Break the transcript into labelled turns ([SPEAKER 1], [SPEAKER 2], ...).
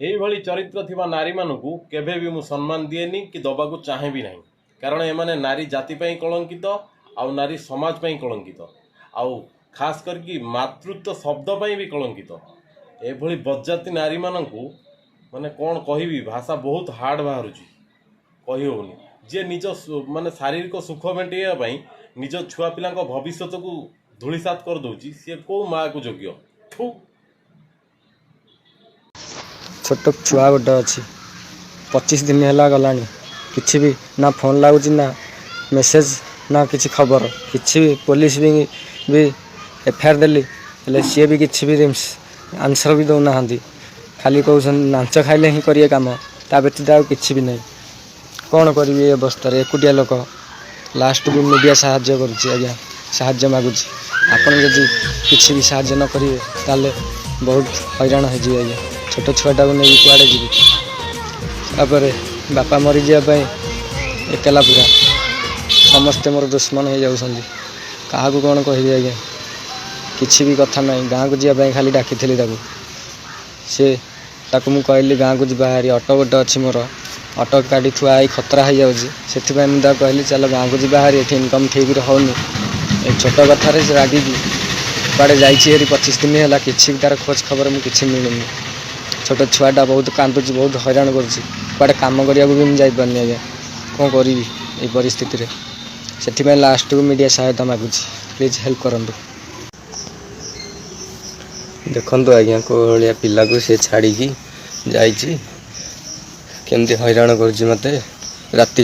[SPEAKER 1] ଏଇଭଳି ଚରିତ୍ର ଥିବା ନାରୀମାନଙ୍କୁ କେବେ ବି ମୁଁ ସମ୍ମାନ ଦିଏନି କି ଦେବାକୁ ଚାହେଁବି ନାହିଁ। କାରଣ ଏମାନେ ନାରୀ ଜାତି ପାଇଁ କଳଙ୍କିତ ଆଉ ନାରୀ ସମାଜ ପାଇଁ କଳଙ୍କିତ ଆଉ ଖାସ୍ କରିକି ମାତୃତ୍ୱ ଶବ୍ଦ ପାଇଁ ବି କଳଙ୍କିତ। ଏଭଳି ବଜ୍ଜାତି ନାରୀମାନଙ୍କୁ ମାନେ କ'ଣ କହିବି, ଭାଷା ବହୁତ ହାର୍ଡ଼ ବାହାରୁଛି, କହିହେଉନି। ଯିଏ ନିଜ ମାନେ ଶାରୀରିକ ସୁଖ ମେଣ୍ଟାଇବା ପାଇଁ ନିଜ ଛୁଆ ପିଲାଙ୍କ ଭବିଷ୍ୟତକୁ ଧୂଳିସାତ କରିଦେଉଛି, ସିଏ କେଉଁ ମାଆକୁ ଯୋଗ୍ୟ? ଠୁ।
[SPEAKER 2] छोट छुआ गोटे अच्छी 25 दिन है गलानी किसी भी ना फोन लगुच ना मेसेज ना किसी खबर किसी भी पुलिस भी एफआईआर देली हेले सी भी किसी भी आंसर भी दौना खाली कौन नाच खाइले ही करिए काम ता व्यतीत आ कि भी नहीं। कौन करी अवस्था एकुटिया लोक लास्ट भी मीडिया साहाଯ୍य करुच्ची आज्ञा साहाଯ୍य मागुच आपन जदि किसी भी साहाଯ୍य न करेंगे ताले बहुत हैरान हो आज्ञा। छोट छुआटा को नहीं कुआड़े जी तापर बापा मरी जावाई एकला पूरा समस्ते मोर दुश्मन हो जाऊँ क्या कौन कह आज्ञा किसी भी कथा ना गाँव को जावाई खाली डाकी सी ताकू मु कहली गाँव को जा हारी ऑटो गोटे अच्छी मोर ऑटो गाड़ी थुआ खतरा हो जाऊँगी से मुझे कहली चल गाँव को जा हारी इनकम ठीक होनी छोट कथार रागिकी कड़े जारी 25 दिन है कि तार खोज खबर मुझे मिलूनी। छोट छुआटा बहुत कांदुच बहुत हैरान करुँचे कम करने को भी मुझे जापारे आज्ञा कौन करी ये परिस्थिति से लास्ट को मीडिया सहायता मागुच प्लीज हेल्प करूँ। देखु आज्ञा को भाया पिला को सी छाड़ी जामती हैरान कर मत राति